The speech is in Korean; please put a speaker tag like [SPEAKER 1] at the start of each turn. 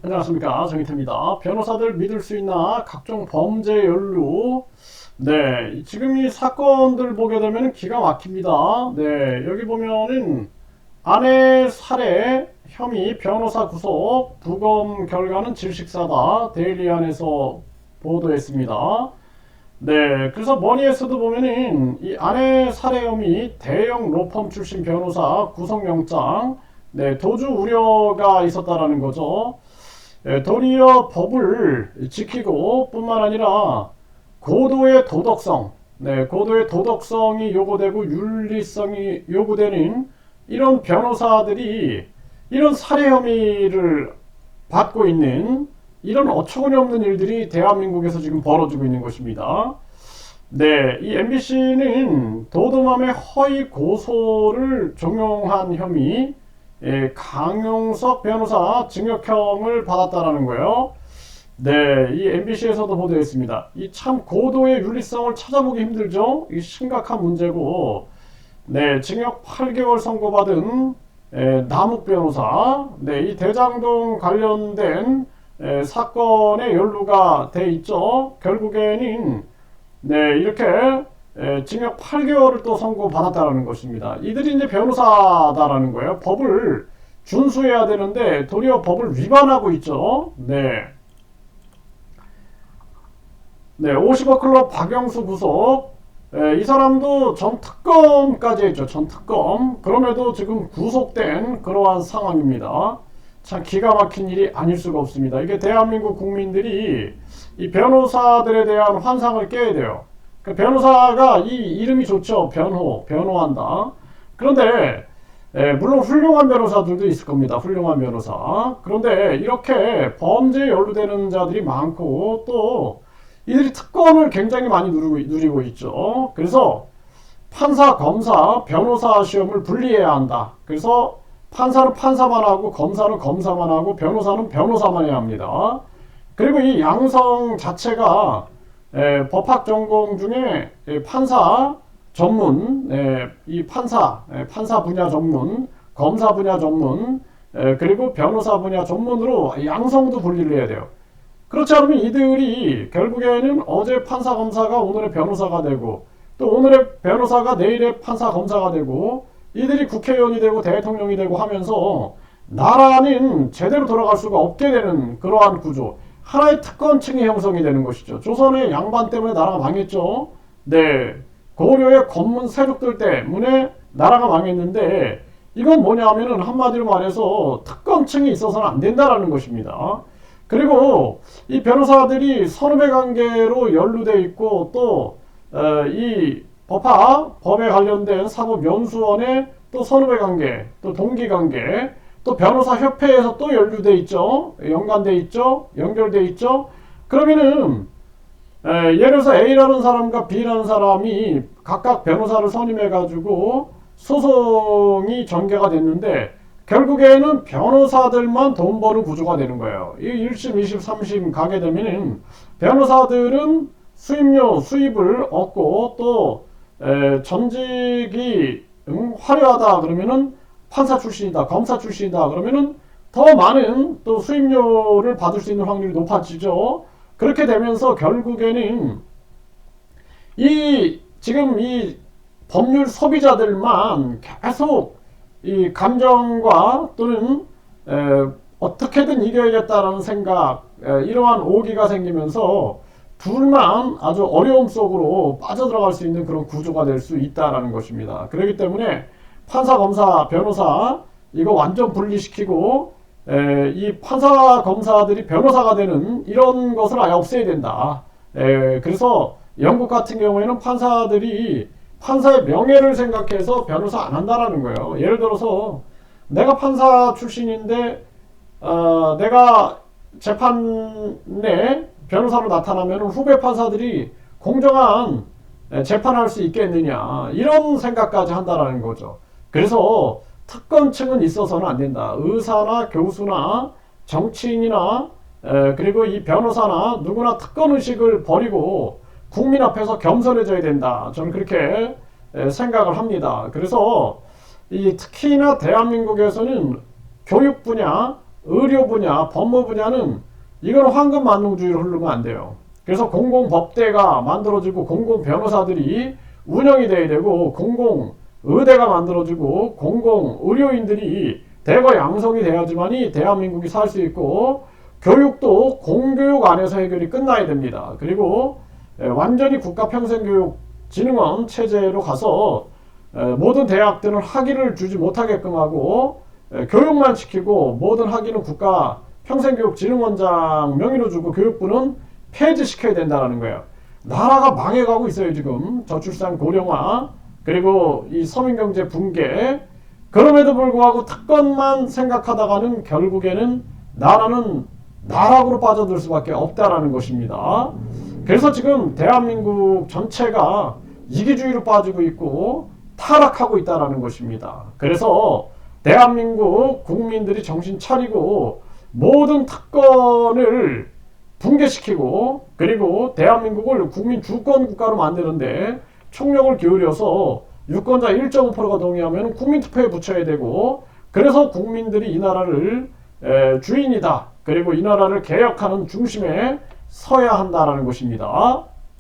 [SPEAKER 1] 안녕하십니까, 정희태입니다. 변호사들 믿을 수 있나 각종 범죄 연루. 네, 지금 이 사건들 보게 되면 기가 막힙니다. 네, 여기 보면은 아내 살해 혐의 변호사 구속, 부검 결과는 질식사다, 데일리안에서 보도했습니다. 네, 그래서 머니에서도 보면은 이 아내 살해 혐의 대형 로펌 출신 변호사 구속영장, 네, 도주 우려가 있었다라는 거죠. 도리어 법을 지키고 뿐만 아니라 고도의 도덕성, 네, 고도의 도덕성이 요구되고 윤리성이 요구되는 이런 변호사들이 이런 살해 혐의를 받고 있는 이런 어처구니 없는 일들이 대한민국에서 지금 벌어지고 있는 것입니다. 네, 이 MBC는 도도맘의 허위 고소를 종용한 혐의, 강용석 변호사 징역형을 받았다라는 거예요. 네, 이 MBC에서도 보도했습니다. 이 참 고도의 윤리성을 찾아보기 힘들죠. 이 심각한 문제고, 네, 징역 8개월 선고받은 남욱 변호사, 네, 이 대장동 관련된 사건에 연루가 돼 있죠. 결국에는 네, 이렇게 징역 8개월을 또 선고받았다는 것입니다. 이들이 이제 변호사다라는 거예요. 법을 준수해야 되는데 도리어 법을 위반하고 있죠. 네. 네, 50억 클럽 박영수 구속. 이 사람도 전 특검까지 했죠. 전 특검. 그럼에도 지금 구속된 그러한 상황입니다. 참 기가 막힌 일이 아닐 수가 없습니다. 이게 대한민국 국민들이 이 변호사들에 대한 환상을 깨야 돼요. 그 변호사가 이 이름이 좋죠. 변호한다. 그런데 물론 훌륭한 변호사들도 있을 겁니다. 훌륭한 변호사. 그런데 이렇게 범죄에 연루되는 자들이 많고 또 이들이 특권을 굉장히 많이 누리고 있죠. 그래서 판사, 검사, 변호사 시험을 분리해야 한다. 그래서 판사는 판사만 하고 검사는 검사만 하고 변호사는 변호사만 해야 합니다. 그리고 이 양성 자체가 법학 전공 중에 판사 전문, 이 판사 분야 전문, 검사 분야 전문, 그리고 변호사 분야 전문으로 양성도 분리를 해야 돼요. 그렇지 않으면 이들이 결국에는 어제 판사 검사가 오늘의 변호사가 되고 또 오늘의 변호사가 내일의 판사 검사가 되고 이들이 국회의원이 되고 대통령이 되고 하면서 나라는 제대로 돌아갈 수가 없게 되는 그러한 구조. 하나의 특권층이 형성이 되는 것이죠. 조선의 양반 때문에 나라가 망했죠. 네. 고려의 권문 세력들 때문에 나라가 망했는데 이건 뭐냐 하면은 한마디로 말해서 특권층이 있어서는 안 된다라는 것입니다. 그리고 이 변호사들이 선후배 관계로 연루돼 있고 또 이 법에 관련된 사법연수원의 또 선후배 관계, 또 동기 관계, 또 변호사 협회에서 또 연루돼 있죠. 연관돼 있죠. 연결돼 있죠. 그러면은 예를 들어서 A라는 사람과 B라는 사람이 각각 변호사를 선임해가지고 소송이 전개가 됐는데 결국에는 변호사들만 돈 버는 구조가 되는 거예요. 이 1심, 2심, 3심 가게 되면은 변호사들은 수입을 얻고 또 전직이 화려하다 그러면은 판사 출신이다, 검사 출신이다 그러면은 더 많은 또 수입료를 받을 수 있는 확률이 높아지죠. 그렇게 되면서 결국에는 지금 이 법률 소비자들만 계속 이 감정과 또는 어떻게든 이겨야겠다라는 생각, 이러한 오기가 생기면서 둘만 아주 어려움 속으로 빠져들어갈 수 있는 그런 구조가 될 수 있다라는 것입니다. 그렇기 때문에 판사, 검사, 변호사 이거 완전 분리시키고 이 판사, 검사들이 변호사가 되는 이런 것을 아예 없애야 된다. 그래서 영국 같은 경우에는 판사들이 판사의 명예를 생각해서 변호사 안 한다라는 거예요. 예를 들어서 내가 판사 출신인데 내가 재판에 변호사로 나타나면 후배 판사들이 공정한 재판할 수 있겠느냐 이런 생각까지 한다라는 거죠. 그래서 특권층은 있어서는 안 된다. 의사나 교수나 정치인이나 그리고 이 변호사나 누구나 특권의식을 버리고 국민 앞에서 겸손해져야 된다. 저는 그렇게 생각을 합니다. 그래서 이 특히나 대한민국에서는 교육 분야, 의료 분야, 법무 분야는 이건 황금 만능주의로 흐르면 안 돼요. 그래서 공공법대가 만들어지고 공공변호사들이 운영이 돼야 되고 공공의대가 만들어지고 공공의료인들이 대거 양성이 돼야지만이 대한민국이 살 수 있고 교육도 공교육 안에서 해결이 끝나야 됩니다. 그리고 완전히 국가평생교육진흥원 체제로 가서 모든 대학들은 학위를 주지 못하게끔 하고 교육만 시키고 모든 학위는 국가평생교육진흥원장 명의로 주고 교육부는 폐지시켜야 된다는 거예요. 나라가 망해가고 있어요. 지금 저출산 고령화 그리고 이 서민경제 붕괴. 그럼에도 불구하고 특권만 생각하다가는 결국에는 나라는 나락으로 빠져들 수밖에 없다라는 것입니다. 그래서 지금 대한민국 전체가 이기주의로 빠지고 있고 타락하고 있다라는 것입니다. 그래서 대한민국 국민들이 정신 차리고 모든 특권을 붕괴시키고 그리고 대한민국을 국민 주권 국가로 만드는데 총력을 기울여서 유권자 1.5%가 동의하면 국민투표에 붙여야 되고 그래서 국민들이 이 나라를 주인이다. 그리고 이 나라를 개혁하는 중심에 서야 한다라는 것입니다.